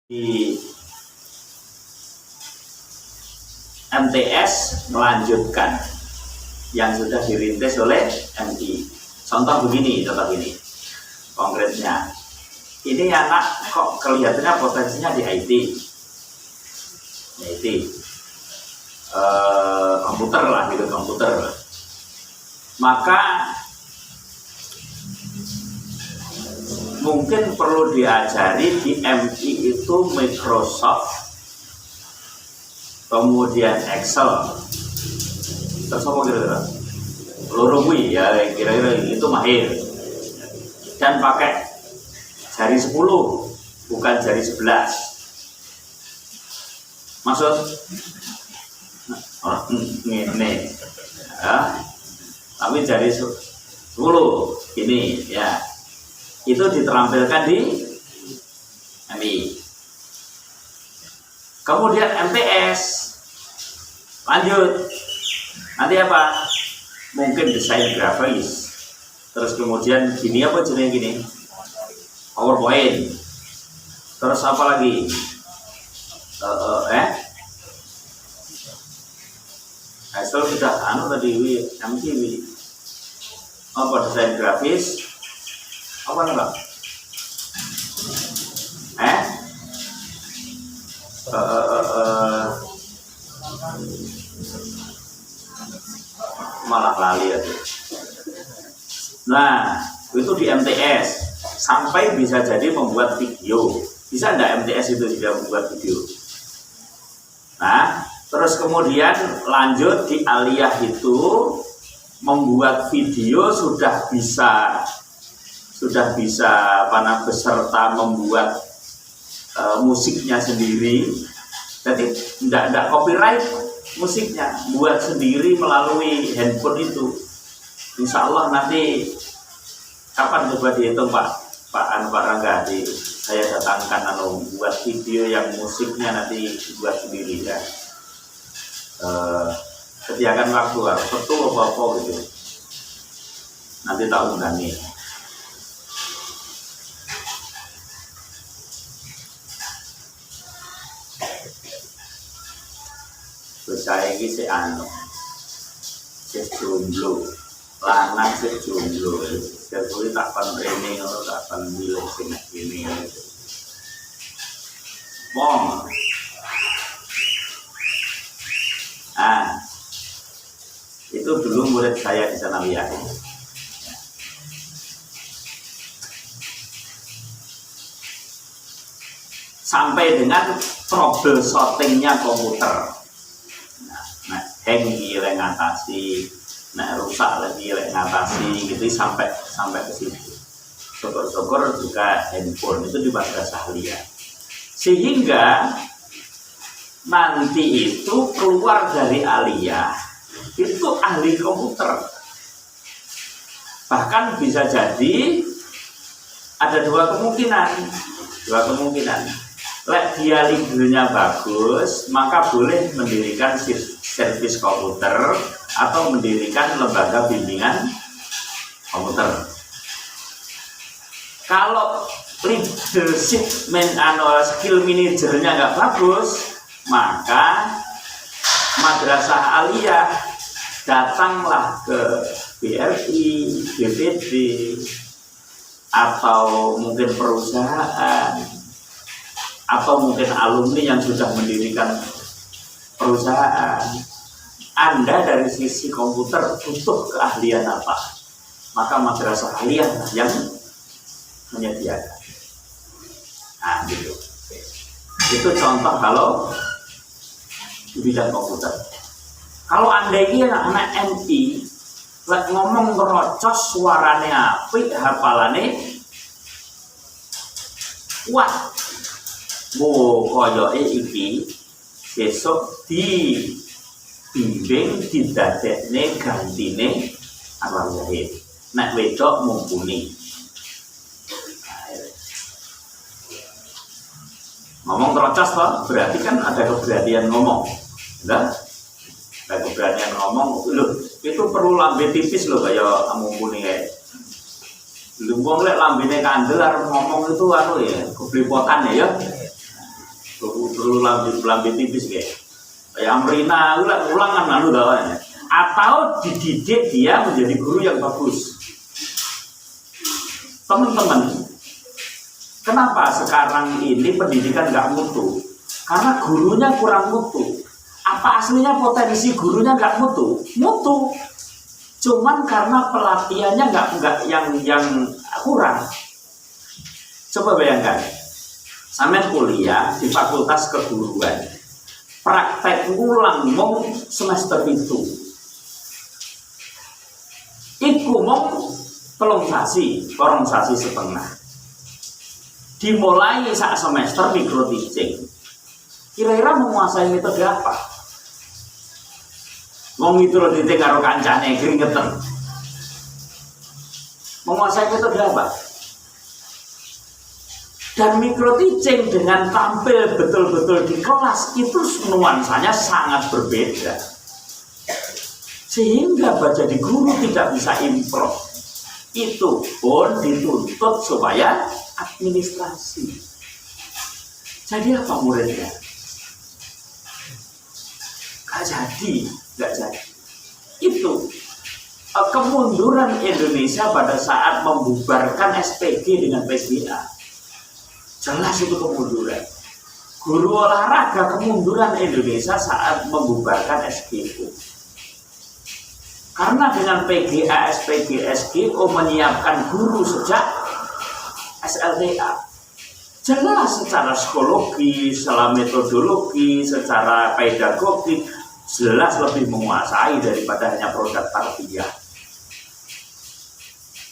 Di MTS melanjutkan yang sudah dirintis oleh MI. Contoh begini, konkretnya. Ini anak kok kelihatannya potensinya di IT, komputer lah gitu, komputer. Maka mungkin perlu diajari di MI itu Microsoft, kemudian Excel, terus apa kira-kira? Lorongwi ya, kira-kira itu mahir. Dan pakai jari 10, bukan jari 11. Maksud? Oh, ini ya. Tapi jari 10 ini ya. Itu diterampilkan di MI. Kemudian MTS lanjut, nanti apa? Mungkin desain grafis. Terus kemudian gini, apa jenis gini? PowerPoint. Terus apa lagi? Excel sudah tadi MTV. Apa desain grafis? Apa nih Pak? Malah lali ya. Nah, itu di MTS sampai bisa jadi membuat video. Bisa enggak MTS itu juga membuat video? Nah, terus kemudian lanjut di aliyah itu membuat video sudah bisa beserta membuat musiknya sendiri. Jadi tidak copyright musiknya, buat sendiri melalui handphone itu. Insya Allah nanti kapan coba dihitung Pak Rangga, saya datangkan buat video yang musiknya nanti buat sendiri ya. Sediakan waktu betul apa gitu. Nanti tak undangi. Saya ini si jomblo, lanang si jomblo, jadi tak training atau tak bilang sini. Mong, itu dulu murid saya di Sanawiyah. Sampai dengan troubleshootingnya komputer. Hang lek ngatasi, rusak lagi lek ngatasi, gitu sampai ke situ. Syukur-syukur juga handphone itu di madrasah aliyah. Sehingga nanti itu keluar dari aliyah itu ahli komputer. Bahkan bisa jadi ada dua kemungkinan. Lek dia linknya bagus, maka boleh mendirikan servis komputer atau mendirikan lembaga bimbingan komputer. Kalau leadership skill manajernya nggak bagus, maka madrasah aliyah datanglah ke BRI, BPD, atau mungkin perusahaan, atau mungkin alumni yang sudah mendirikan perusahaan. Anda dari sisi komputer butuh keahlian apa? Maka madrasah aliyah yang menyediakan. Nah, gitu. Itu contoh kalau di bidang komputer. Kalau Anda ini anak MI, ngomong ngerocos, suarane apik, hafalane kuat. Koyoke iki besok dibimbing didadekne gantine Anwar Zahid. Nek wedok mumpuni. Ngomong terocos toh, berarti kan ada keberanian ngomong. Enggak? Ada keberanian ngomong. Loh, itu perlu lambe tipis loh kayak mumpuni kayak. Lu wong lek lambene kandel arep ngomong itu ya, keblepotan ya. guru lambe tipis kayak Amrina ulangan anu dawannya, atau dididik dia menjadi guru yang bagus. Teman-teman, kenapa sekarang ini pendidikan nggak mutu? Karena gurunya kurang mutu. Apa aslinya potensi gurunya nggak mutu? Mutu, cuman karena pelatihannya nggak yang kurang. Coba bayangkan, sampean kuliah di fakultas keguruan, praktek ngulang mau semester itu, iku mau telung sasi setengah. Dimulai saat semester micro teaching. Kira-kira menguasai metode apa? Mau micro teaching karo kancane keringetan. Menguasai metode apa? Dan micro teaching dengan tampil betul-betul di kelas itu nuansanya sangat berbeda. Sehingga jadi guru tidak bisa improv. Itu pun dituntut supaya administrasi. Jadi apa muridnya? Gak jadi. Itu kemunduran Indonesia pada saat membubarkan SPG dengan PSBA. Jelas itu kemunduran. Guru olahraga kemunduran Indonesia saat membubarkan SPO. Karena dengan PGA, SPG, SGO menyiapkan guru sejak SLTA. Jelas secara psikologi, secara metodologi, secara pedagogi, jelas lebih menguasai daripada hanya produk tarbiyah.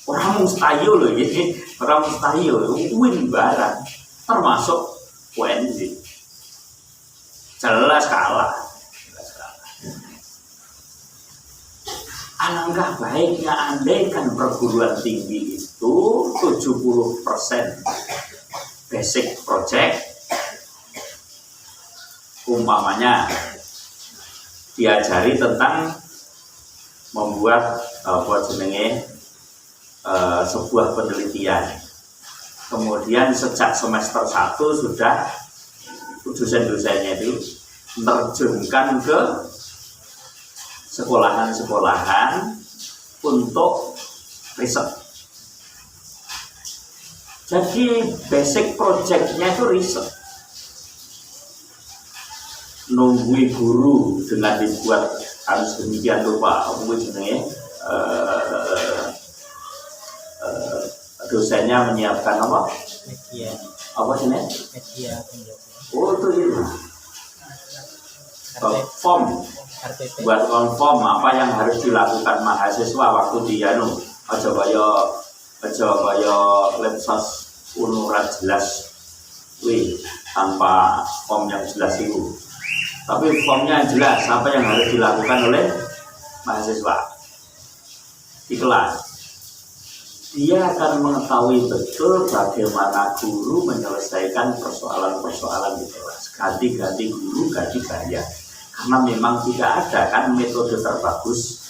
Orang mustahil loh ini, orang mustahil win barang, termasuk UNJ. Jelas kalah. Alangkah baiknya andaikan perguruan tinggi itu 70% basic project, umpamanya diajari tentang membuat sebuah penelitian. Kemudian sejak semester 1 sudah dosen-dosennya itu menerjunkan ke sekolahan-sekolahan untuk riset. Jadi basic projectnya itu riset. Nunggui guru dengan dibuat harus demikian rupa, dosennya menyiapkan apa? Media. Apa sih nih? Media. Oh itu ini. Form. Buat konform apa yang harus dilakukan mahasiswa waktu dia aja kaya lepsos unuran jelas tanpa form yang jelas itu, tapi formnya jelas apa yang harus dilakukan oleh mahasiswa di kelas. Dia akan mengetahui betul bagaimana guru menyelesaikan persoalan-persoalan di kelas. Ganti-ganti guru, ganti gaya. Karena memang tidak ada kan metode terbagus,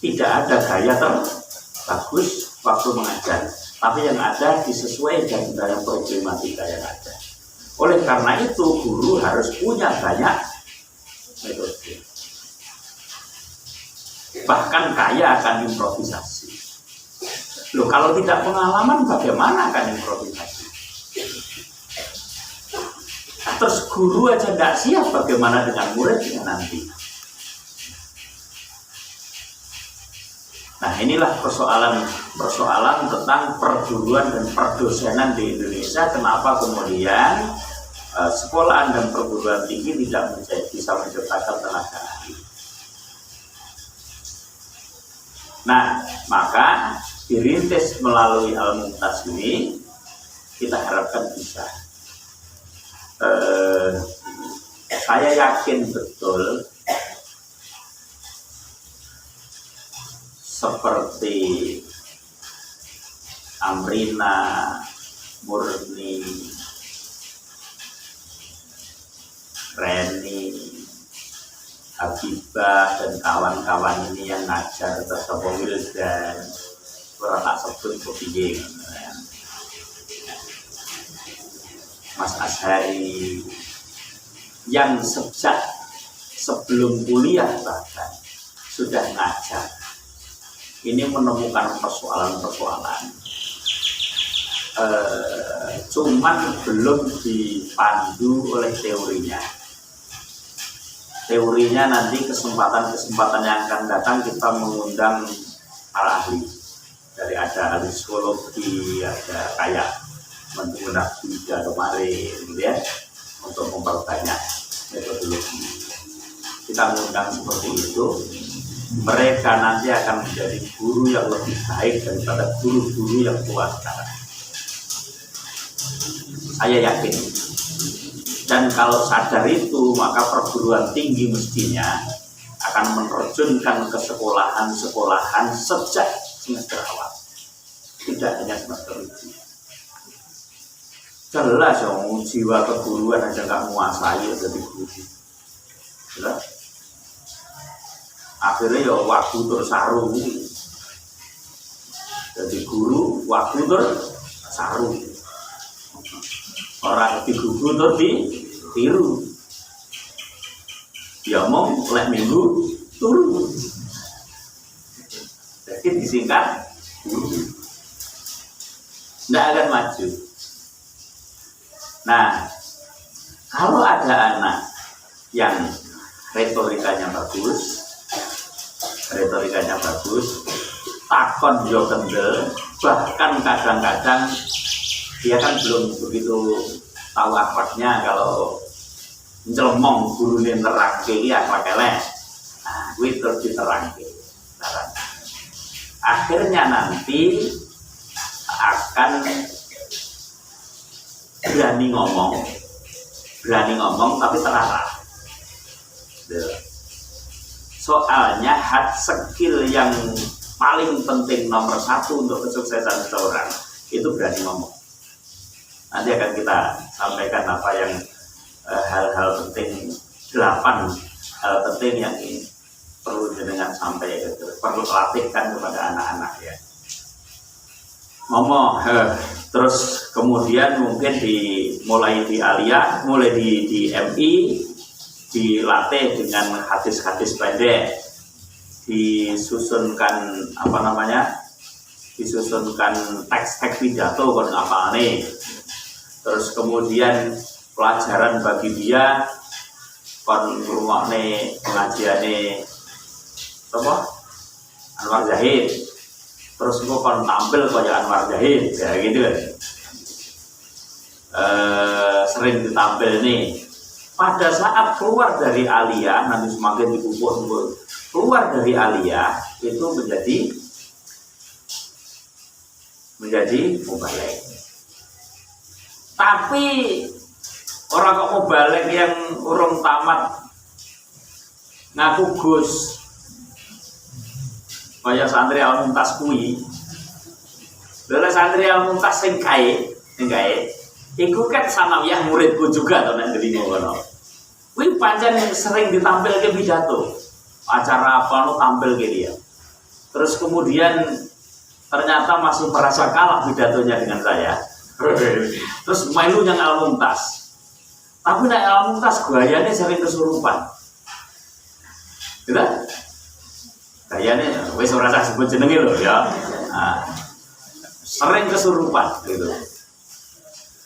tidak ada gaya terbagus waktu mengajar, tapi yang ada disesuaikan dengan problematika yang ada. Oleh karena itu guru harus punya banyak metode, bahkan kaya akan improvisasi. Loh, kalau tidak pengalaman bagaimana akan improvisasi? Terus guru aja tidak siap, bagaimana dengan muridnya nanti? Nah, inilah persoalan tentang perguruan dan perdosenan di Indonesia. Kenapa kemudian sekolahan dan perguruan tinggi tidak bisa menciptakan tenaga ahli? Nah, maka dirintis melalui Al-Mumtaz ini, kita harapkan bisa. Saya yakin betul seperti Amrina, Murni, Reni, Habibah dan kawan-kawan ini yang ngajar tersebut dan tak sebut kopiye, Mas Ashari, yang sejak sebelum kuliah bahkan sudah ngajar ini menemukan persoalan-persoalan, cuman belum dipandu oleh teorinya. Teorinya nanti kesempatan-kesempatan yang akan datang kita mengundang para ahli. Dari ada ahli psikologi, ada kayak menggunakan juga kemarin gitu ya, untuk memperbanyak metodologi. Kita mengundang seperti itu, mereka nanti akan menjadi guru yang lebih baik daripada guru-guru yang tua sekarang. Saya yakin. Dan kalau sadar itu, maka perguruan tinggi mestinya akan menerjunkan ke sekolahan-sekolahan sejak semester awal, tidak hanya semester uji. Jelas yang jiwa keguruan aja nggak menguasai jadi guru. Jelas. Akhirnya ya waktu tersaru. Jadi guru waktu tersaru. Orang digugu terus ditiru. Ya mau lek minggu turu. Jadi disingkat tidak akan maju. Nah, kalau ada anak yang retorikanya bagus, takon yo kendel, bahkan kadang-kadang dia kan belum begitu tahu akhlaknya, kalau njelmong gurune nerangke iki akhlak elek. Nah, kuwi terus diterangke. Akhirnya nanti akan berani ngomong tapi terarah. Soalnya skill yang paling penting nomor 1 untuk kesuksesan seseorang itu berani ngomong. Nanti akan kita sampaikan apa yang hal-hal penting, 8 hal penting yang perlu dengan sampai perlu latihkan kepada anak-anak ya. Ngomong, terus kemudian mungkin mulai di Aliyah, mulai di MI, dilatih dengan hadis-hadis pendek, disusunkan disusunkan teks-teks pidato kon ngapalne. Terus kemudian pelajaran bagi dia kon ngrungokne pengajiane apa? Anwar Zahid. Terus engko kon tampil kaya Anwar Zahid, ya gitu kan. Sering ditampil nih. Pada saat keluar dari Aliyah, nanti semakin dipupuk keluar dari Aliyah itu menjadi mubalek. Tapi orang kok mubalek yang urung tamat ngaku Gus, kaya santri Al-Mumtaz kuwi. Lha santri Al-Mumtaz sing kae, iku kan sanawiyah muridku juga to nek ndelimo kono. Kuwi pancen sering ditampilke pidato. Acara apa lo tampil ke dia. Terus kemudian ternyata masih merasa kalah pidatonya dengan saya. Terus melu yang Al-Mumtaz. Tapi nek Al-Mumtaz gayane sering kesurupan. Gitu? Gayane wis ora usah sebut jenenge lho ya. Nah, sering kesurupan gitu.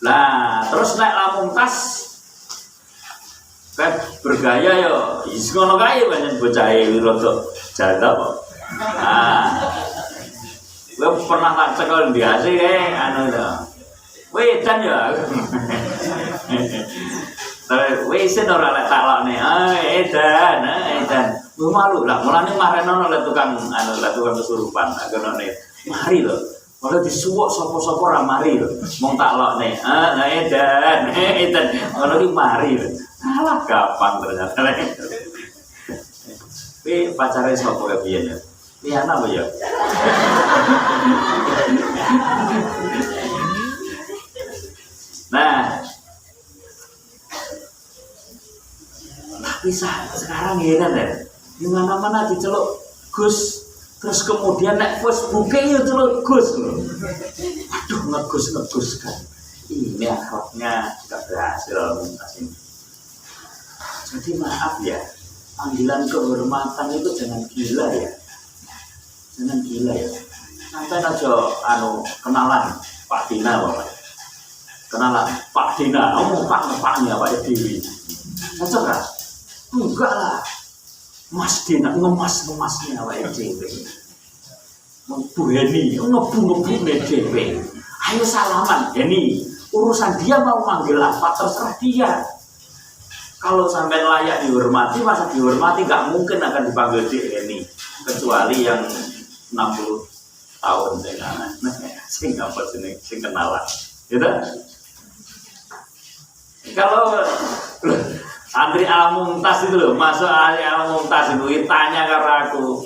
Nah, terus nek Al-Mumtaz bergaya yo, is ngono kae pancen bocah iki rada janda kok. Nah, gue pernah tak cekal di AC anu to. Wedan ya. Terus wisen ora lek taklokne. Edan. Lu malu lah, mulane marenono lek tukang kesurupan, agonone. Mari lho. Kalau disuwuk sapa-sapa ora mari lho. Mong taklokne. Edan. Ngono ki mari lho. Alah gampang ternyata. Kuwi pacare sapa ya biyen ya? Liana apa ya? Nah, tapi sekarang heran ya, di mana-mana diceluk Gus, terus kemudian nek Facebooknya ya celuk Gus loh. Aduh ngegus kan, ini akhlaknya tidak berhasil Mumtaz ini. Jadi maaf ya, panggilan kehormatan itu jangan gila ya. Jangan gila ya. Sampai aja kenalan Pak Dina Bapak. Kenalan Pak Dina, Paknya Pak Dewi. Cocok kan? Enggak lah. Mas Dina ngemasnya Pak Dewi. Bu Heni, ngebu Dewi. Ayo salaman Heni. Urusan dia mau manggil apa terserah dia. Kalau sampai layak dihormati, masa dihormati nggak mungkin akan dipanggil Heni. Kecuali yang 60 tahun sing apa sing kenalan. Gitu? Kalau santri Al-Mumtaz itu loh, masuk Al-Mumtaz itu tanya karena aku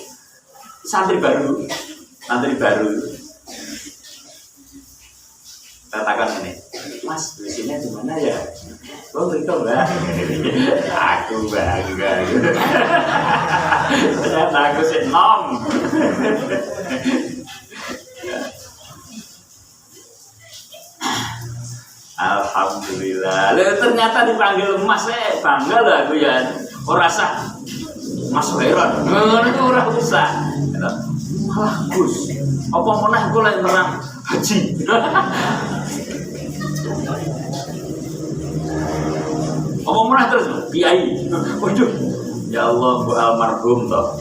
santri baru. Katakan ini, Mas, di sini di mana ya? Oh, itu Mbak. Aku bangga. Ternyata aku sih nom. Alhamdulillah. Ternyata dipanggil Mas, bangga lah aku ya. Ora sah Mas Heron. Ngono iku ora usah. Malah Gus. Apa meneh kula nerang haji. Apa meneh terus Kiai. Waduh. Ya Allah, Bu almarhum toh.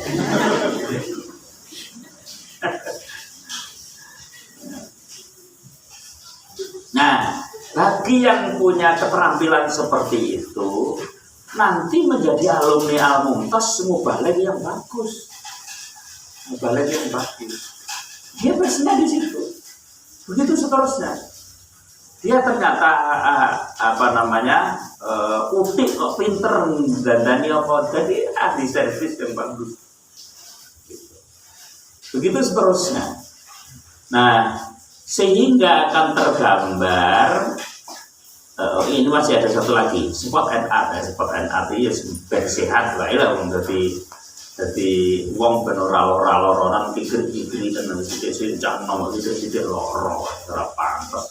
Nah, bagi yang punya keterampilan seperti itu, nanti menjadi alumni Al-Mumtaz mubalik yang bagus. Mubalik yang bagus. Dia bersihnya di situ. Begitu seterusnya. Dia ternyata utik kok, pinter dandani apa, jadi ahli servis yang bagus. Begitu seterusnya. Nah, sehingga akan tergambar ini masih ada satu lagi spot NA itu ya bersehat lah ya jadi wong ben ora loronan pikir dan sithik-sithik cak nomor sithik loro ora pantes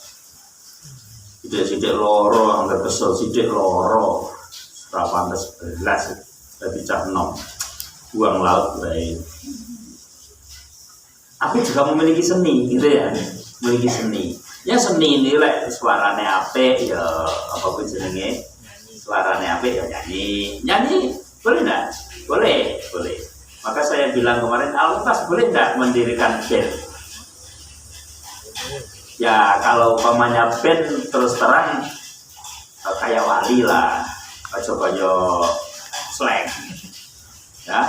sithik loro anggere kesel sithik loro ora pantes belas dadi cak nom buang laut bae. Tapi juga memiliki seni gitu ya, memiliki seni. Ya seni ini lek suarane apik ya apa jenenge? Suarane apik ya nyanyi boleh enggak? Boleh. Maka saya bilang kemarin, Al-Mumtaz boleh enggak mendirikan band? Ya kalau umpamanya band terus terang kayak Wali lah, kaya slang. Ya,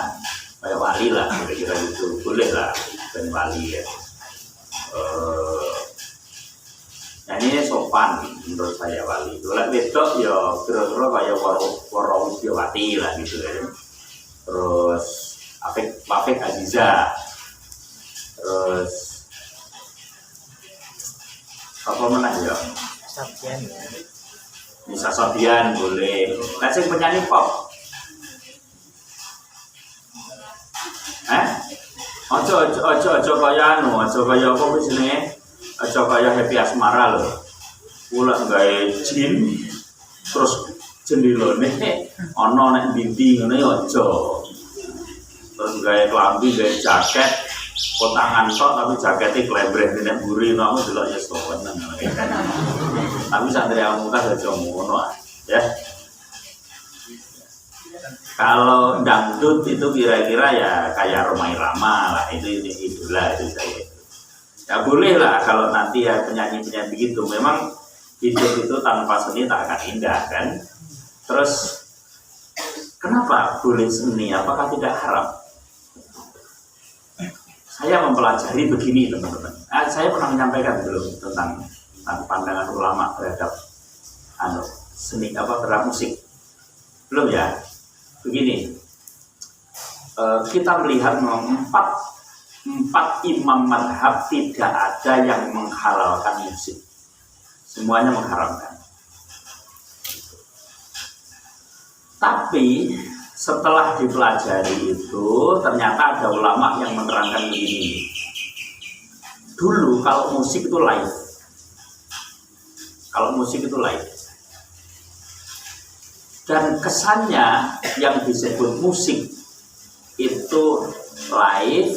kayak Wali lah, kira-kira itu boleh lah band Wali ya. Nyanyi sopan menurut saya Wali. Lek wedok ya kira-kira kaya Waro Widyawati lah gitu ya. Terus Afik Aziza. Terus apa mana ya? Sabian. Nisa Sabian boleh. Lek sing penyanyi pop. Ojo kaya apa wis jenenge? Aja kaya Happy Asmara lho. Kula gawe jin terus jendelane ana nek ndi ngene aja. Terus gawe klambi, gawe jaket, kotangan tok tapi jakete klembreh nek mburi nang delok ya seneng. Tapi santri Al-Mumtaz aja ngono ya. Kalau dangdut itu kira-kira ya kayak Romai Rama lah, itu idola itu saya. Ya boleh lah kalau nanti ya penyanyi-penyanyi begitu. Memang hidup itu tanpa seni tak akan indah kan. Terus kenapa boleh seni? Apakah tidak haram? Saya mempelajari begini teman-teman. Saya pernah menyampaikan dulu tentang pandangan ulama terhadap seni terhadap musik. Belum ya? Begini. Kita melihat empat imam madhab tidak ada yang menghalalkan musik, semuanya mengharamkan. Tapi setelah dipelajari itu ternyata ada ulama yang menerangkan begini. Dulu kalau musik itu live, Dan kesannya yang disebut musik itu live,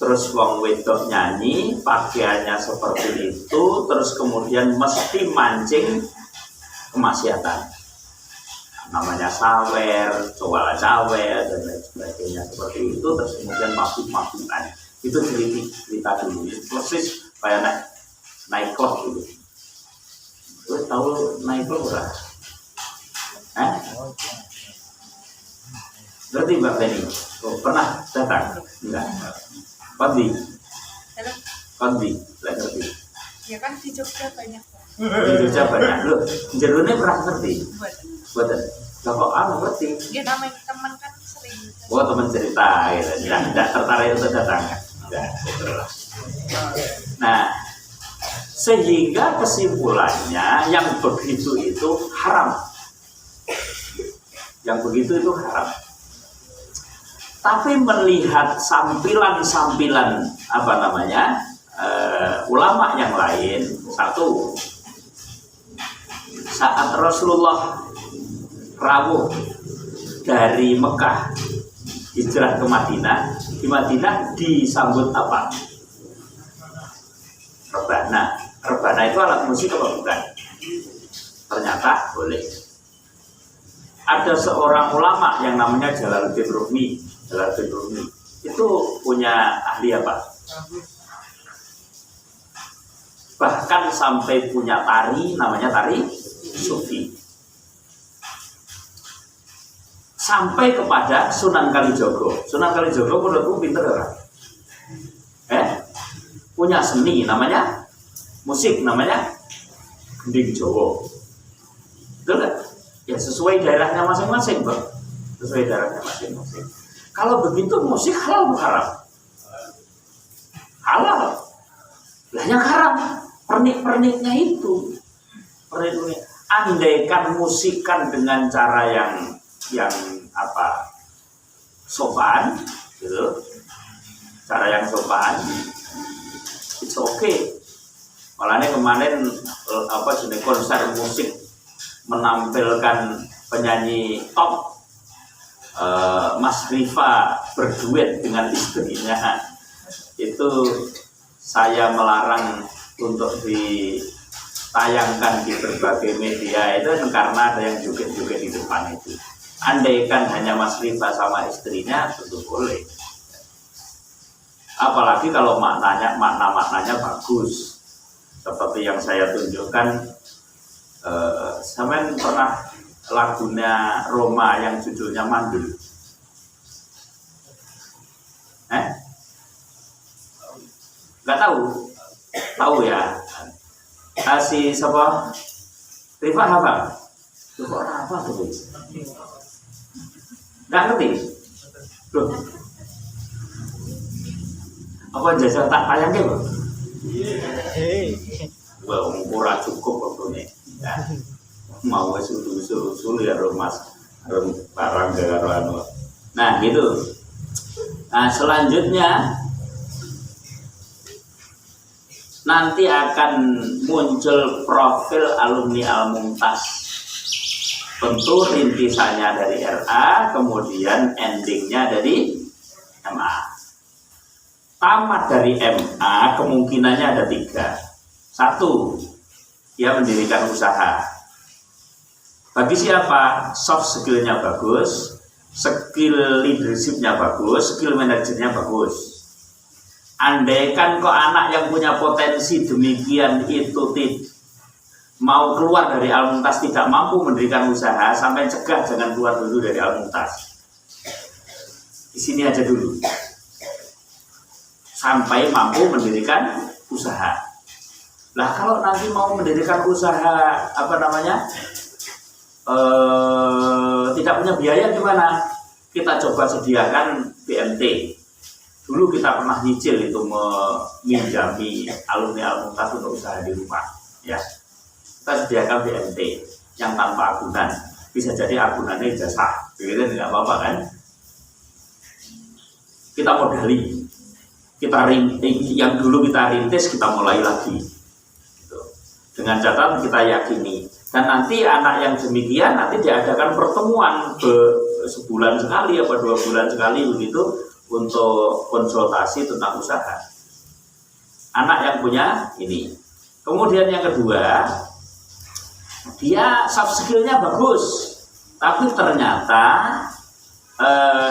terus wong wedok nyanyi, pakaiannya seperti itu, terus kemudian mesti mancing kemaksiatan. Namanya sawer, coba cawer, dan lain sebagainya seperti itu, terus kemudian mabuk-mabukan. Itu cerita dulu, persis kayak naik klub gitu. Lu tahu naik klub nggak? Berarti Mbak Penny, pernah datang? Enggak. Kondi, nggak ngerti. Ya kan di Jogja banyak. Di Jogja banyak. Loh, jerune pernah ngerti? Buatan. Lah kok ngerti? Ya namanya teman kan sering. Oh, teman cerita, gitu. Tidak tertarik untuk datang. Enggak, betul. Nah, sehingga kesimpulannya yang begitu itu haram. Yang begitu itu haram. Tapi melihat sampilan-sampilan ulama yang lain, satu, saat Rasulullah rawuh dari Mekah hijrah ke Madinah, di Madinah disambut apa? Rebana. Rebana itu alat musik apa bukan? Ternyata boleh. Ada seorang ulama yang namanya Jalaluddin Rumi itu punya ahli apa? Bahkan sampai punya tari, namanya tari sufi. Sampai kepada Sunan Kalijogo. Sunan Kalijogo menurutku pinter orang. Punya seni namanya musik, namanya gending Jawa. Betul nggak? Ya sesuai daerahnya masing-masing, Bang. Sesuai daerahnya masing-masing. Kalau begitu musik halal bukan haram? Halal. Lah yang haram pernik-perniknya itu. Pernik-pernik. Andaikan musikan dengan cara yang sopan, gitu. Cara yang sopan, it's okay. Malahnya kemarin konser musik menampilkan penyanyi top Mas Rifa berduet dengan istrinya, itu saya melarang untuk ditayangkan di berbagai media itu karena ada yang joget-joget di depan itu. Andaikan hanya Mas Rifa sama istrinya tentu boleh. Apalagi kalau makna-maknanya bagus, seperti yang saya tunjukkan. Sampean pernah lagunya Roma yang judulnya Mandul? Nggak tahu? Tahu ya? Si siapa? Rifa apa? Rifa apa tuh? Nggak ngerti? Loh? Apa jajal tak tayangnya, Bang? Wah, ora cukup waktunya. Ya. Mau usul ya Mas, barang karo. Nah, gitu. Nah, selanjutnya nanti akan muncul profil alumni Al-Mumtaz. Tentu rintisannya dari RA, kemudian endingnya dari MA. Tamat dari MA kemungkinannya ada 3. 1, dia mendirikan usaha. Bagi siapa? Soft skill-nya bagus, skill leadership-nya bagus, skill manajernya bagus. Andaikan kok anak yang punya potensi demikian itu mau keluar dari Al-Mumtaz tidak mampu mendirikan usaha, sampai cegah jangan keluar dulu dari Al-Mumtaz. Di sini aja dulu. Sampai mampu mendirikan usaha. Lah kalau nanti mau mendirikan usaha tidak punya biaya gimana? Kita coba sediakan BMT. Dulu kita pernah nyicil itu meminjami alumni Al-Mumtaz untuk usaha di rumah, ya. Kita sediakan BMT yang tanpa agunan. Bisa jadi agunannya jasa, begitu tidak apa-apa kan? Kita modali. Yang dulu kita rintis, kita mulai lagi. Gitu. Dengan catatan kita yakini Dan nanti anak yang demikian nanti diadakan pertemuan sebulan sekali apa 2 bulan sekali begitu untuk konsultasi tentang usaha. Anak yang punya ini. Kemudian yang kedua, dia soft skill-nya bagus, tapi ternyata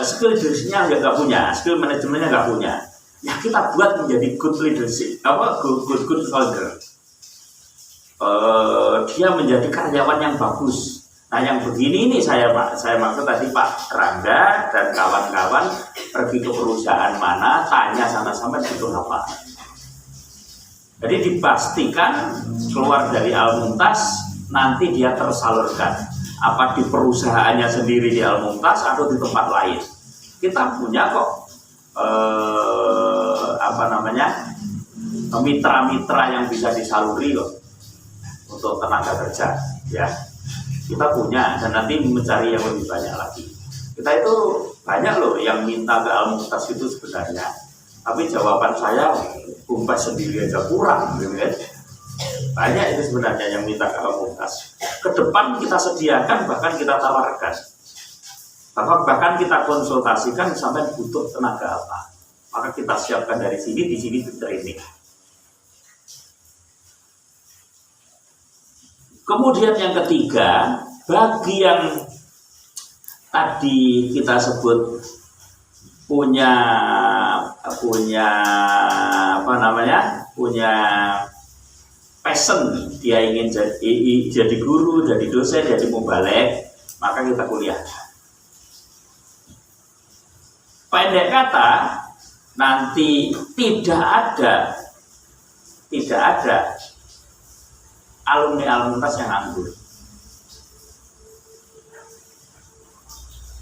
skill leadership-nya nggak punya, skill manajemennya nggak punya. Ya kita buat menjadi good leadership, good leader. Dia menjadi karyawan yang bagus. Nah yang begini ini saya maksud tadi Pak Rangga dan kawan-kawan pergi ke perusahaan mana, tanya sama-sama butuh apa. Jadi dipastikan keluar dari Al-Mumtaz nanti dia tersalurkan apa di perusahaannya sendiri di Al-Mumtaz atau di tempat lain. Kita punya kok mitra-mitra yang bisa disaluri loh untuk tenaga kerja ya. Kita punya dan nanti mencari yang lebih banyak lagi. Kita itu banyak loh yang minta ke Al-Mumtaz itu sebenarnya. Tapi jawaban saya Kumpas sendiri aja kurang gitu kan. Banyak itu sebenarnya yang minta ke Al-Mumtaz. Ke depan kita sediakan, bahkan kita tawarkan. Bahkan kita konsultasikan sampai butuh tenaga apa. Maka kita siapkan dari sini, di sini di training. Kemudian yang ketiga, bagi yang tadi kita sebut punya passion, dia ingin jadi guru, jadi dosen, jadi mubalek, maka kita kuliah. Pendek kata, nanti tidak ada alumni Al-Mumtaz yang nganggur.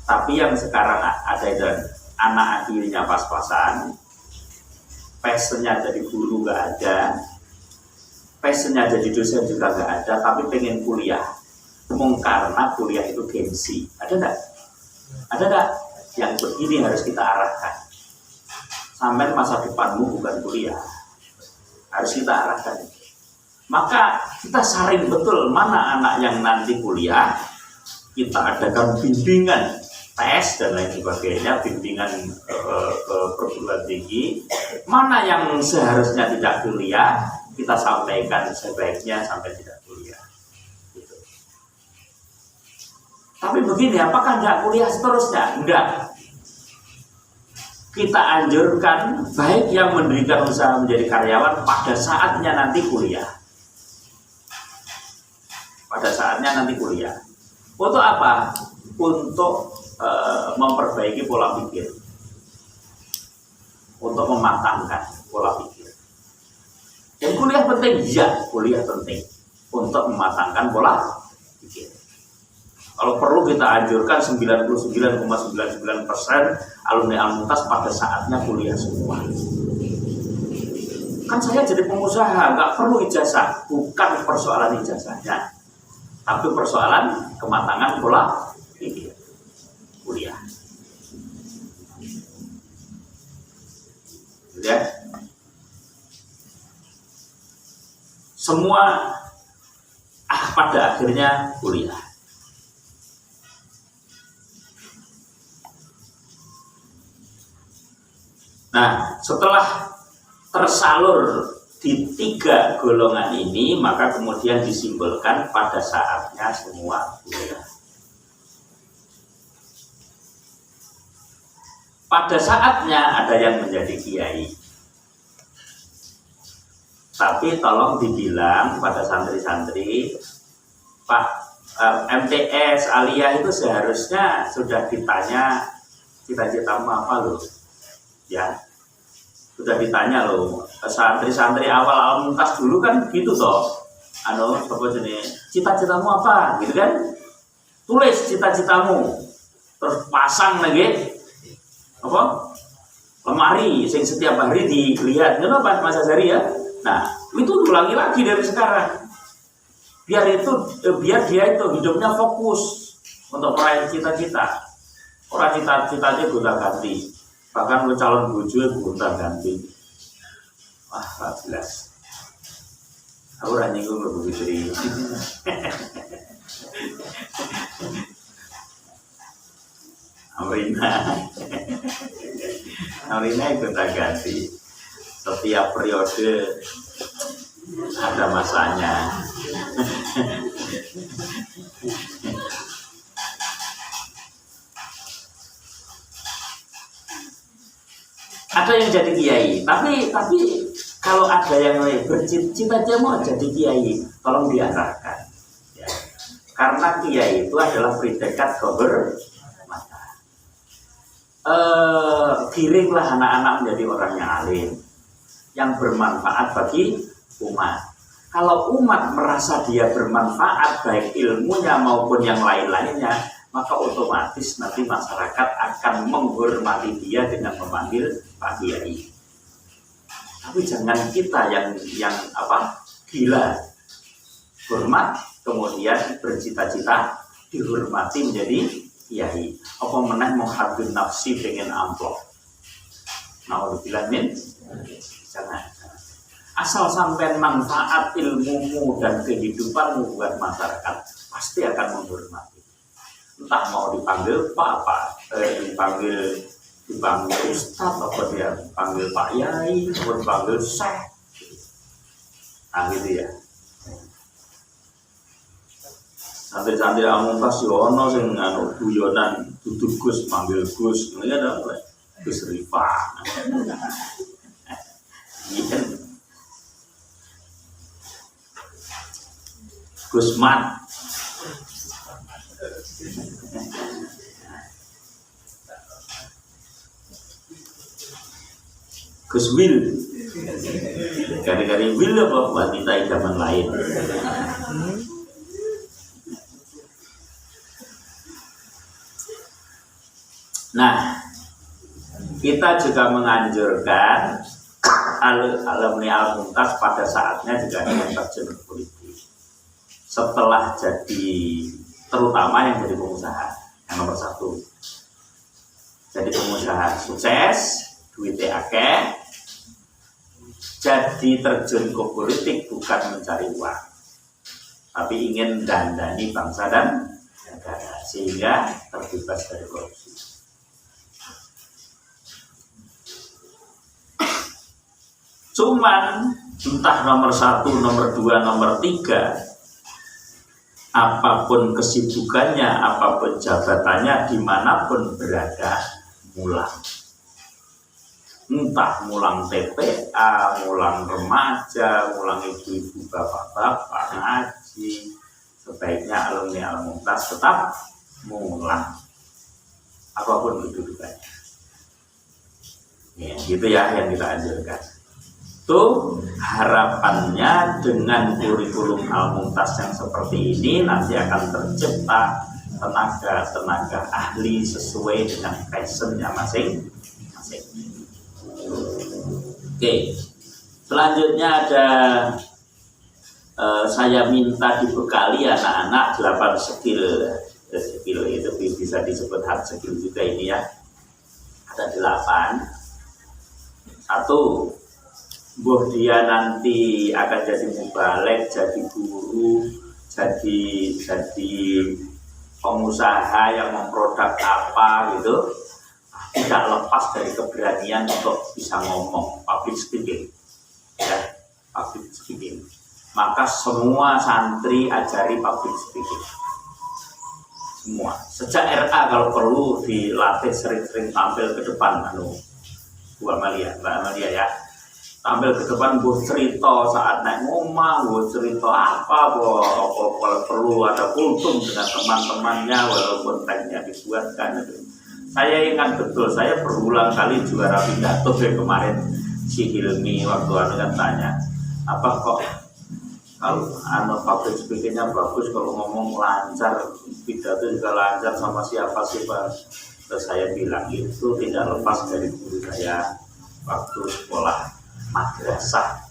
Tapi yang sekarang ada itu anak akhirnya pas-pasan, passionnya jadi guru nggak ada, passionnya jadi dosen juga nggak ada, tapi pengen kuliah. Karena kuliah itu gengsi. Ada nggak? Ada nggak? Yang begini harus kita arahkan. Sampai masa depanmu bukan kuliah, harus kita arahkan. Maka kita saring betul mana anak yang nanti kuliah, kita adakan bimbingan, tes dan lain sebagainya, bimbingan ke perguruan tinggi. Mana yang seharusnya tidak kuliah, kita sampaikan sebaiknya sampai tidak kuliah. Gitu. Tapi begini, apakah tidak kuliah seterusnya? Enggak. Kita anjurkan baik yang mendirikan usaha menjadi karyawan pada saatnya nanti kuliah. Pada saatnya nanti kuliah. Untuk apa? Untuk memperbaiki pola pikir. Untuk mematangkan pola pikir. Dan kuliah penting? Ya, kuliah penting. Untuk mematangkan pola pikir. Kalau perlu kita anjurkan 99,99% alumni Al-Mumtaz pada saatnya kuliah semua. Kan saya jadi pengusaha, nggak perlu ijazah. Bukan persoalan ijazahnya, tapi persoalan kematangan pola pikir. Kuliah. Ya. Semua pada akhirnya kuliah. Nah, setelah tersalur di 3 golongan ini, maka kemudian disimbolkan pada saatnya semua kuliah. Pada saatnya ada yang menjadi kiai. Tapi tolong dibilang pada santri-santri, Pak MTS, Aliyah itu seharusnya sudah ditanya cita-citamu apa loh. Ya, sudah ditanya loh. Santri-santri awal Al-Mumtaz dulu kan gitu toh. Cita-citamu apa? Gitu kan? Tulis cita-citamu. Terus pasang lagi apa? Lemari sing setiap hari dilihat. Kenapa Mas Azhari ya? Nah, itu ulangi lagi dari sekarang. Biar dia itu hidupnya fokus untuk meraih cita-cita. Orang cita-citanya gonta-ganti. Bahkan calon bojo gonta-ganti. Wah, jelas. Aku ora nyinggung lho Bu Fitri. Amrina. Amrina itu tak ganti. Setiap periode ada masanya. Ada yang jadi kiai, tapi kalau ada yang bercita-cita dia mau jadi kiai, tolong diarahkan. Ya. Karena kiai itu adalah predikat kehormatan. Giringlah anak-anak menjadi orang yang alim, yang bermanfaat bagi umat. Kalau umat merasa dia bermanfaat baik ilmunya maupun yang lain-lainnya, maka otomatis nanti masyarakat akan menghormati dia dengan memanggil Pak Kiai. Tapi jangan kita yang gila hormat kemudian bercita-cita dihormati menjadi kiai. Apa meneh menghadun nafsi dengan amplop. Naudzubillah min jangan. Asal sampai manfaat ilmumu dan kehidupanmu buat masyarakat, pasti akan menghormati. Entah mau dipanggil Pak, dipanggil Ustaz, apa dia panggil Pak Yai, atau dipanggil Syekh. Nah gitu ya. Santri-santri Amungkas yono sing anu guyonan duduk Gus manggil Gus, ini ada Gus Rifa. Iya. Gusman. Gus Wil. Kari-kari Wil apa wanita zaman lain. Nah, kita juga menganjurkan alumni Al-Mumtaz pada saatnya juga dengan terjun politik. Setelah jadi, terutama yang jadi pengusaha, yang nomor 1. Jadi pengusaha sukses, duitnya akeh, jadi terjun ke politik bukan mencari uang, tapi ingin dandani bangsa dan negara, sehingga terbebas dari korupsi. Cuman entah nomor 1, nomor 2, nomor 3, apapun kesibukannya, apapun jabatannya, dimanapun berada, mulang. Entah mulang TPA, mulang remaja, mulang ibu-ibu, bapak-bapak, ngaji, sebaiknya alumni Al-Mumtaz tetap mulang. Apapun kedudukannya. Ya, gitu ya yang kita anjurkan. Itu harapannya dengan kurikulum Al-Mumtaz yang seperti ini nanti akan tercipta tenaga-tenaga ahli sesuai dengan passionnya masing-masing. Oke, selanjutnya ada saya minta dibekali anak-anak 8 skill. Skill itu bisa disebut hard skill juga ini ya. Ada 8. 1. Buah dia nanti akan jadi mubalek, jadi guru, jadi pengusaha yang memproduk apa gitu, tidak lepas dari keberanian untuk bisa ngomong, public speaking, ya, public speaking. Maka semua santri ajari public speaking, semua. Sejak RA kalau perlu dilatih sering-sering tampil ke depan, Mbak Amalia ya. Tampil ke depan, buat cerita saat naik ngomong, buat cerita apa, kalau perlu ada kultum dengan teman-temannya, walaupun tagnya dibuatkan. Saya ingat betul, saya berulang kali juara pidato kemarin, si Hilmi waktu kan tanya, apa kok kalau public speakingnya bagus, kalau ngomong lancar, pidato juga lancar, sama siapa sih Pak? Terus saya bilang itu tidak lepas dari guru saya waktu sekolah madrasah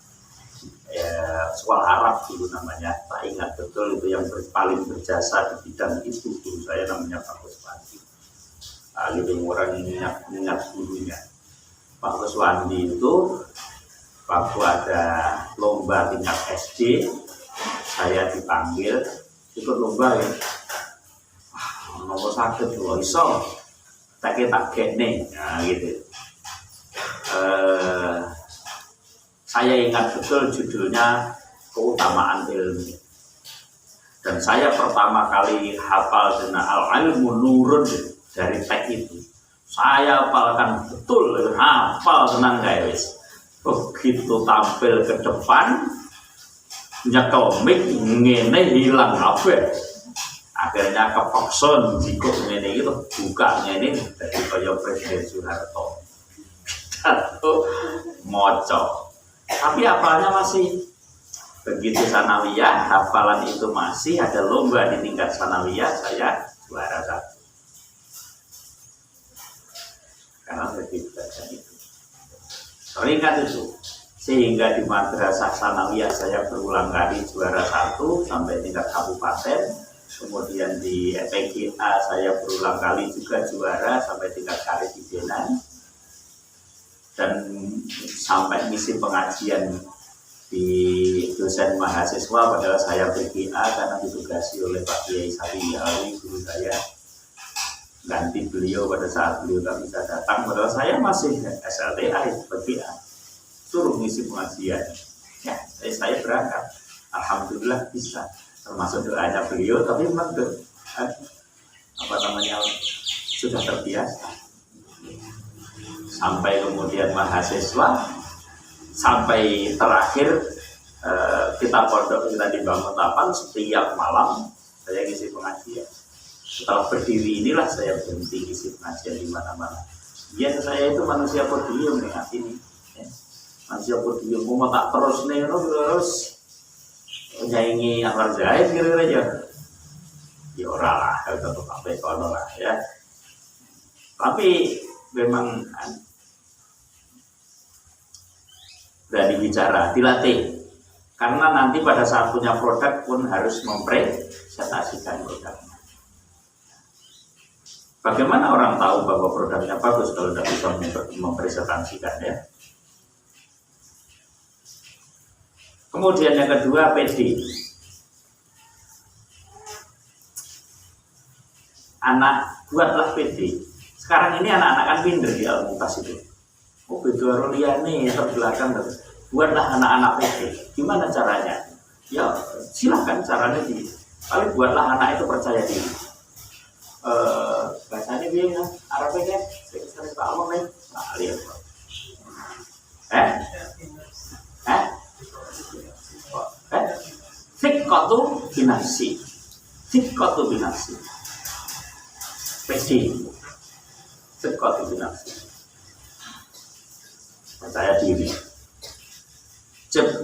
sekolah Arab dulu namanya, tak ingat betul itu yang paling berjasa di bidang itu guru saya namanya Pak Kuswandi. Gitu orang ingat gurunya Pak Kuswandi itu waktu ada lomba tingkat SD, saya dipanggil ikut lomba ya. Nomor sakit loh, iso tak nih, nah gitu. Saya ingat betul judulnya keutamaan ilmu. Dan saya pertama kali hafal dengan al-ilmu nurun dari teks itu. Saya hafalkan betul, hafal tenang guys. Begitu tampil ke depan, nyekel mic ngene hilang apa? Akhirnya kepaksa jika ngene itu buka ngene dari kaya Presiden Soeharto. Atau moco. Tapi hafalnya masih begitu sanawiyah, hafalan itu masih ada lomba di tingkat sanawiyah, saya juara 1. Karena begitu belajar itu. Seringat itu. Sehingga di madrasah sanawiyah saya berulang kali juara 1 sampai tingkat kabupaten. Kemudian di PGA saya berulang kali juga juara sampai tingkat karesidenan. Dan sampai misi pengajian di dosen mahasiswa padahal saya PGA karena ditugasi oleh Pak Kiai Sapi Ali, guru saya, ganti beliau pada saat beliau tak bisa datang, padahal saya masih SLTA PGA, suruh misi pengajian ya, saya berangkat, alhamdulillah bisa, termasuk doanya beliau, tapi memang sudah terbiasa. Sampai kemudian mahasiswa, sampai terakhir kita pondok kita di Bangun Tapan, setiap malam saya ngisi pengajian. Setelah berdiri inilah saya berhenti ngisi pengajian di mana-mana. Biar saya itu manusia podium nih ini, ya. Manusia podium, mau tak terus nih, terus nyanyi akhlak jahit kira-kira aja. Ya ora lah, kalau tetap apa kono lah ya. Tapi memang berani bicara, dilatih. Karena nanti pada saat punya produk pun harus mempresentasikan produknya. Bagaimana orang tahu bahwa produknya bagus kalau tidak bisa mempresentasikan ya? Kemudian yang kedua, PD. Anak, buatlah PD. Sekarang ini anak-anak kan pinter di Al-Muqtas itu. Oh, beda roliane terbelakang terus. Buatlah anak-anak PD. Gimana caranya? Ya, silahkan caranya paling buatlah anak itu percaya diri. Bahasanya dia ya, Arabnya kan, saya tak ngomong nih. Nah, lihat. Fikatu binafsi. Fikatu binafsi. PD. Fikatu binafsi. Percaya diri.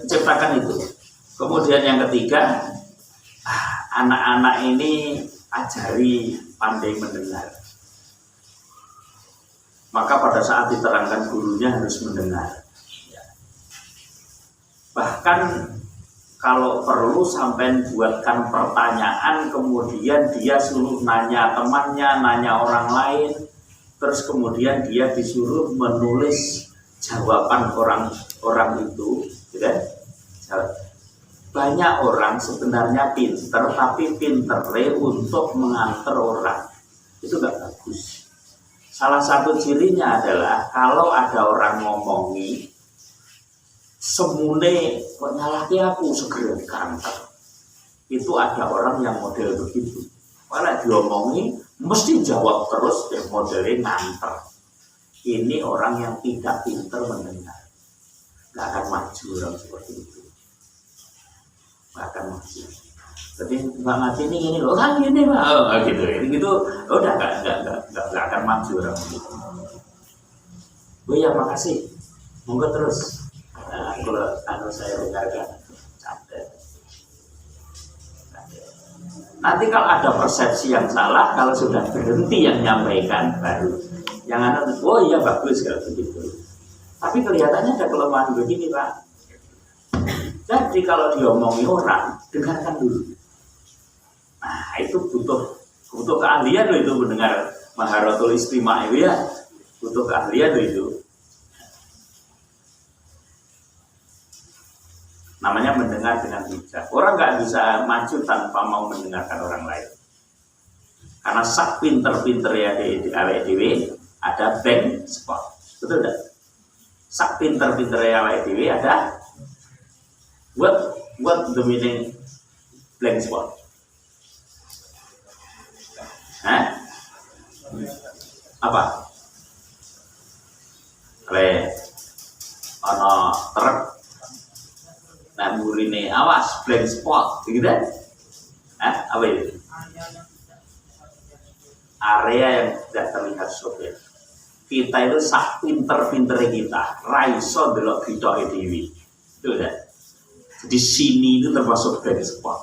Ciptakan itu. Kemudian yang ketiga, anak-anak ini ajari pandai mendengar. Maka pada saat diterangkan gurunya harus mendengar. Bahkan kalau perlu sampai buatkan pertanyaan, kemudian dia suruh nanya temannya, nanya orang lain, terus kemudian dia disuruh menulis jawaban orang itu, ya. Banyak orang sebenarnya pinter, tapi pinternya untuk mengantar orang itu gak bagus. Salah satu cirinya adalah kalau ada orang ngomongi, semune kok nyalahke aku segera dikantor. Itu ada orang yang model begitu. Kalau diomongi mesti jawab terus, ya modelnya nganter. Ini orang yang tidak pintar mendengar. Gak akan maju orang seperti itu. Gak akan maju. Jadi nggak maju ini loh kan gini pak, gitu, udah nggak akan maju orang begitu. Oh ya makasih, monggo terus. Nah, kalau saya dengarkan, catat. Nanti kalau ada persepsi yang salah, kalau sudah berhenti yang nyampaikan baru, yang ada, oh iya bagus kalau begitu. Tapi kelihatannya ada kelemahan begini pak. Jadi kalau diomongi orang, dengarkan dulu. Nah itu butuh keahlian loh itu mendengar maharatul istimah itu ya, butuh keahlian loh itu. Namanya mendengar dengan bijak. Orang nggak bisa maju tanpa mau mendengarkan orang lain. Karena sak pinter-pinter ya di awake dhewe ada blank spot. Betul enggak? Sak pinter-pinter ya awake dhewe ada what the meaning blank spot. Hah? Apa? Ono truk nah burine awas blank spot gitu kan? Apa itu? Area yang tidak terlihat sopir. Kita itu sak pinter-pinter kita, raiso delok bitoke dhewe. Itu kan? Jadi sini itu termasuk blank spot.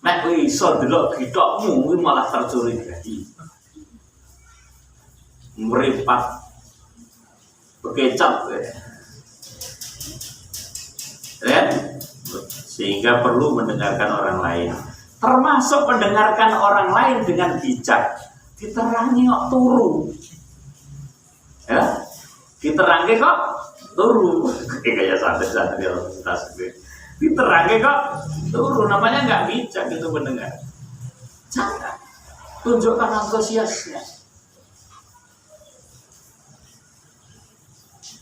Nek kowe iso delok bithokmu kuwi malah tercurigai. Meripat bekecap ya. Sehingga perlu mendengarkan orang lain. Termasuk mendengarkan orang lain dengan bijak. Diterangi kok turu. Ya, diterangi kok turu. Kayak santai-santai kalau tas. Diterangi kok turu, namanya nggak bijak itu mendengar. Jangan tunjukkan antusiasnya.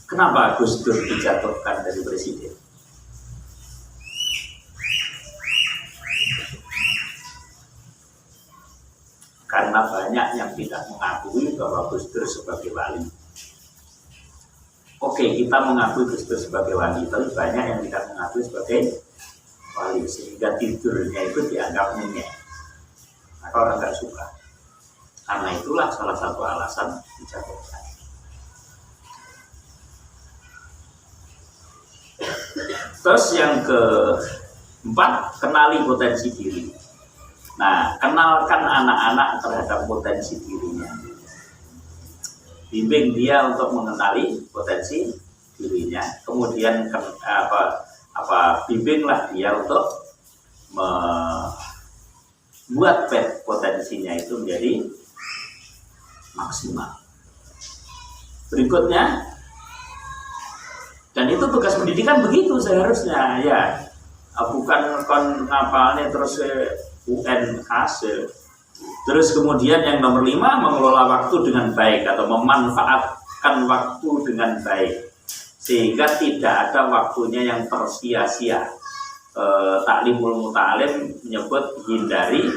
Kenapa Gus Dur dijatuhkan dari presiden? Karena banyak yang tidak mengakui bahwa Gus Dur sebagai wali. Oke, kita mengakui Gus Dur sebagai wali, tapi banyak yang tidak mengakui sebagai wali, sehingga tidurnya itu dianggap nyenyek. Maka orang nggak suka. Karena itulah salah satu alasan dijatuhkan. Terus yang keempat, kenali potensi diri. Nah, kenalkan anak-anak terhadap potensi dirinya. Bimbing dia untuk mengenali potensi dirinya. Kemudian bimbinglah dia untuk membuat potensinya itu menjadi maksimal. Berikutnya, dan itu tugas pendidikan begitu seharusnya ya. Bukan ngapalnya terus UN hasil. Terus kemudian yang nomor 5, mengelola waktu dengan baik atau memanfaatkan waktu dengan baik sehingga tidak ada waktunya yang tersia-sia. Taklimul muta'alim menyebut hindari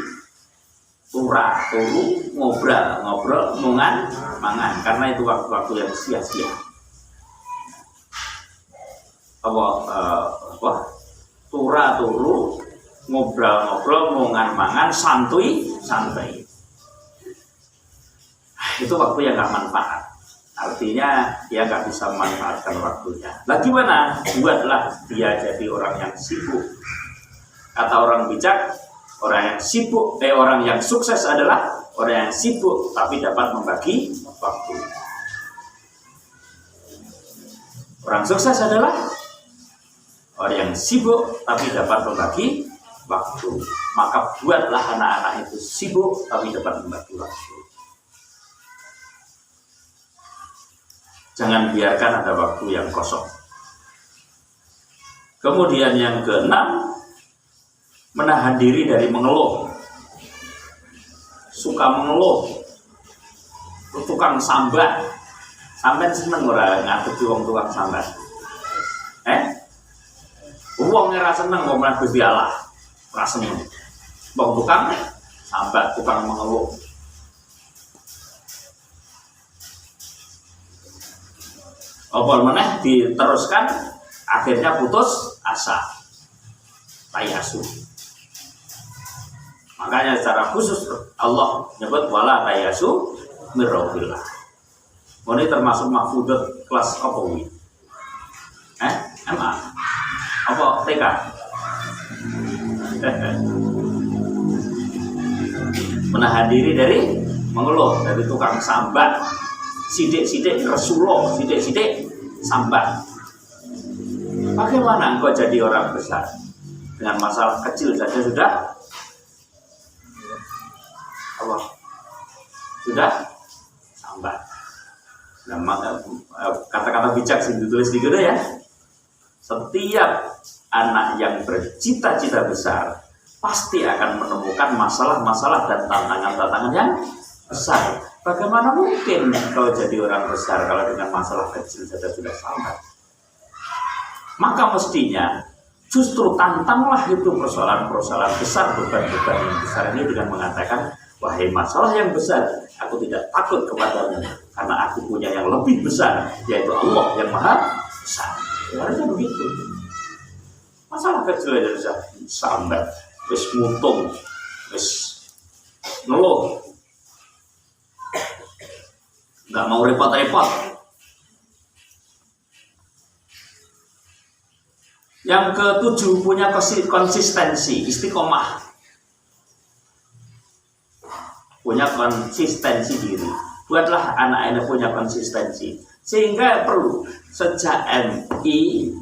turu, ngobrol, mangan karena itu waktu-waktu yang sia-sia. Turu, ngobrol, mangan, santai. Itu waktu yang nggak manfaat. Artinya dia nggak bisa memanfaatkan waktunya. Lah gimana? Buatlah dia jadi orang yang sibuk. Kata orang bijak, orang yang sukses adalah orang yang sibuk tapi dapat membagi waktu. Orang sukses adalah orang yang sibuk tapi dapat membagi waktu. Maka buatlah anak-anak itu sibuk tapi dapat membagi waktu. Jangan biarkan ada waktu yang kosong. Kemudian yang ke-6, menahan diri dari mengeluh. Suka mengeluh, tukang sambat. Sampai seneng ora ngadepi wong tukang sambat. Wong ora seneng wong mlebu Gusti Allah. Ora seneng. Wong tukang sambat, tukang mengeluh. Apa meneh diteruskan akhirnya putus asa. Tayasu. Makanya secara khusus Allah nyebut wala tayasu mirrobillah. Ini termasuk mahfudat kelas apa wi? MA? Apa TK? Menahan diri dari mengeluh, dari tukang sambat. Sidik-sidik Rasulullah, sidik-sidik sambat. Bagaimana engkau jadi orang besar? Dengan masalah kecil saja sudah Allah sudah sambat. Nah, kata-kata bijak sih ditulis di sana ya. Setiap anak yang bercita-cita besar pasti akan menemukan masalah-masalah dan tantangan-tantangan yang besar. Bagaimana mungkin kalau jadi orang besar kalau dengan masalah kecil saja sudah sabar? Maka mestinya justru tantanglah itu persoalan-persoalan besar, beban-beban yang besar ini dengan mengatakan, wahai masalah yang besar, aku tidak takut kepadanya karena aku punya yang lebih besar, yaitu Allah yang maha besar. Harusnya begitu. Masalah kecil aja bisa sambat, wis mutung, wis ngeluh, nggak mau repot-repot. Yang ketujuh, punya konsistensi, istiqomah. Punya konsistensi diri. Buatlah anak-anak punya konsistensi. Sehingga perlu sejak MI,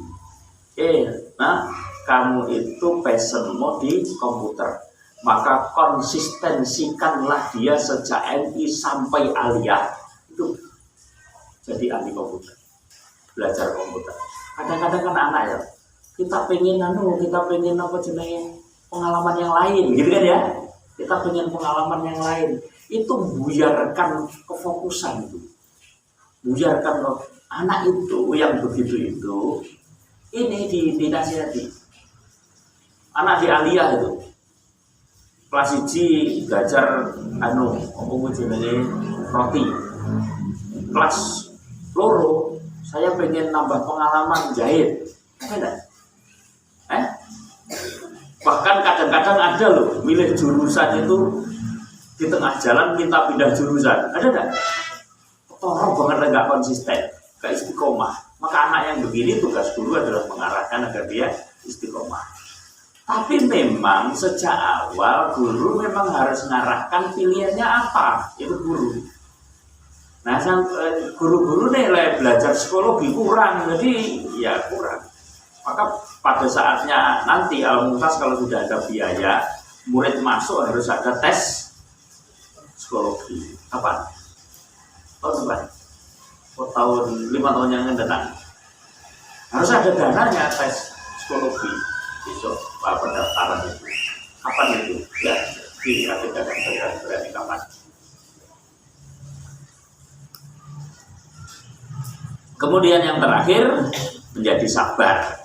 kamu itu passionmu di komputer. Maka konsistensikanlah dia sejak MI sampai aliyah. Itu jadi ahli komputer. Belajar komputer. Kadang-kadang kan anak ya, kita pengen apa jenenge pengalaman yang lain gitu kan ya, kita pengen pengalaman yang lain, itu buyarkan kefokusan itu, buyarkan anak itu yang begitu itu, ini dinasihati anak di aliyah itu kelas 1 belajar apa jenenge roti, kelas 2 saya pengen nambah pengalaman jahit, ada. Bahkan kadang-kadang ada loh milih jurusan itu di tengah jalan minta pindah jurusan, ada nggak? Torong banget, nggak konsisten, nggak istiqomah. Maka anak yang begini tugas guru adalah mengarahkan agar dia istiqomah. Tapi memang sejak awal guru memang harus mengarahkan pilihannya apa, itu guru. Nah, guru-guru nih belajar psikologi kurang, jadi ya kurang. Maka pada saatnya nanti Al-Mumtaz kalau sudah ada biaya, murid masuk harus ada tes psikologi. Kapan? Tahun depan? Tahun 5 tahun yang akan datang. Harus ada dananya tes psikologi. Besok pendaftaran itu. Kapan itu? Ya, diagendakan berani kapan. Kemudian yang terakhir, menjadi sabar.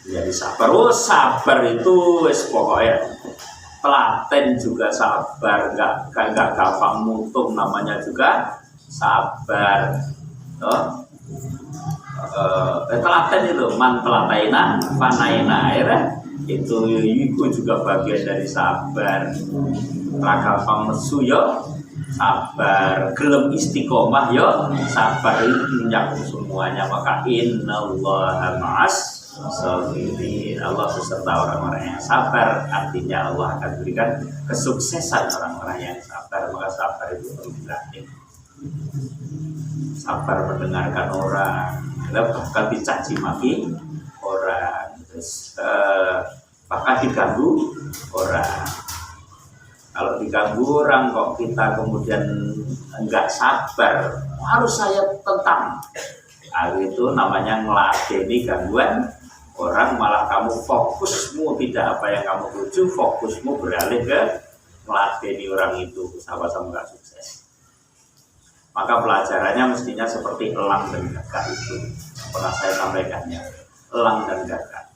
Jadi sabar, sabar itu wis pokoknya telaten juga sabar, nggak gampang mutung, namanya juga sabar. Telaten itu man telataina panaina itu juga bagian dari sabar. Gampang nesu yo sabar, gelem istiqomah yo sabar, itu mencakup semuanya. Maka innallaha ma'as sabirin, Allah beserta orang-orang yang sabar. Artinya Allah akan berikan kesuksesan orang-orang yang sabar. Maka sabar itu perlu dilatih. Sabar mendengarkan orang, bahkan dicaci maki orang, terus bahkan diganggu orang. Kalau diganggu orang kok kita kemudian enggak sabar, harus saya tentang. Itu namanya ngeladeni gangguan orang, malah kamu fokusmu tidak apa yang kamu tuju, fokusmu beralih ke meladeni orang itu, sama-sama gak sukses. Maka pelajarannya mestinya seperti elang dan gagak itu, pernah saya sampaikannya. Elang dan gagak,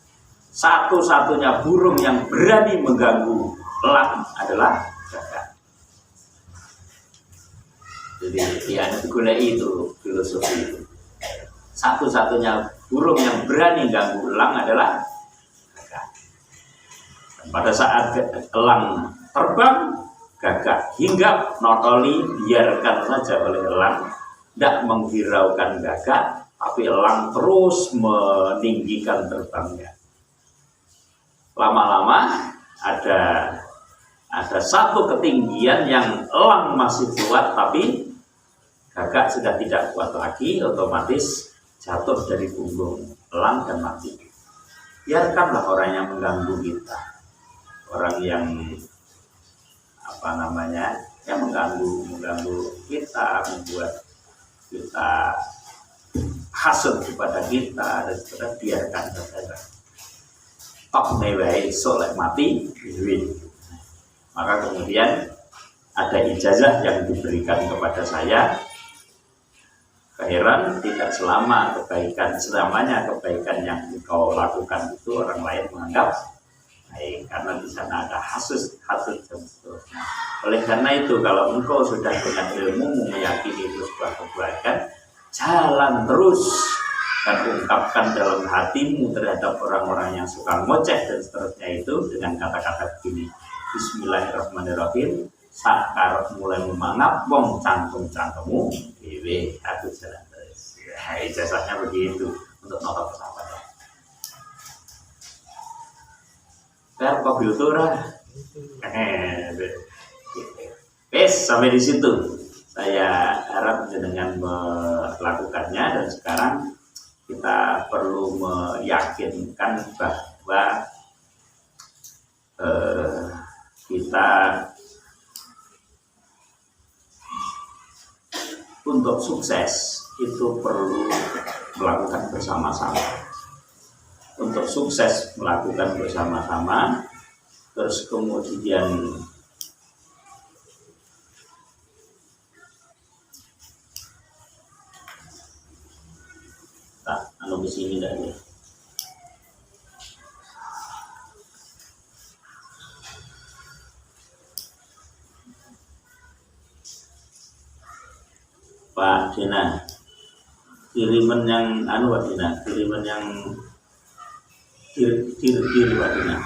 satu-satunya burung yang berani mengganggu elang adalah gagak. Jadi ya itu filosofi itu. Satu-satunya burung yang berani ganggu elang adalah gagak. Dan pada saat elang terbang, gagak hinggap, notoli, biarkan saja oleh elang, tidak menghiraukan gagak, tapi elang terus meninggikan terbangnya. Lama-lama ada satu ketinggian yang elang masih kuat, tapi gagak sudah tidak kuat lagi, otomatis jatuh dari punggung elang dan mati. Biarkanlah orang yang mengganggu kita, orang yang yang mengganggu kita, membuat kita hasut kepada kita, dan biarkan saja. tok wae soleh mati win. Maka kemudian ada ijazah yang diberikan kepada saya. Heran tidak selamanya kebaikan yang engkau lakukan itu orang lain menganggap baik, karena di sana ada hasud dan seterusnya. Oleh karena itu kalau engkau sudah dengan ilmu meyakini itu sebuah kebaikan, jalan terus dan ungkapkan dalam hatimu terhadap orang-orang yang suka ngoceh dan seterusnya itu dengan kata-kata begini: Bismillahirrahmanirrahim. Saat mulai memangap wong cangkem-cangkemmu dewe aku jalan terus. Ya, ijazahnya begitu untuk nota pesawat. Ter mobil turah. Sampai di situ. Saya harap dengan melakukannya, dan sekarang kita perlu meyakinkan bahwa kita untuk sukses itu perlu melakukan bersama-sama. Untuk sukses melakukan bersama-sama, terus kemudian di sini enggak ya? Pak Dina, kiriman yang Pak Dina, kiriman yang kiri Pak Dina,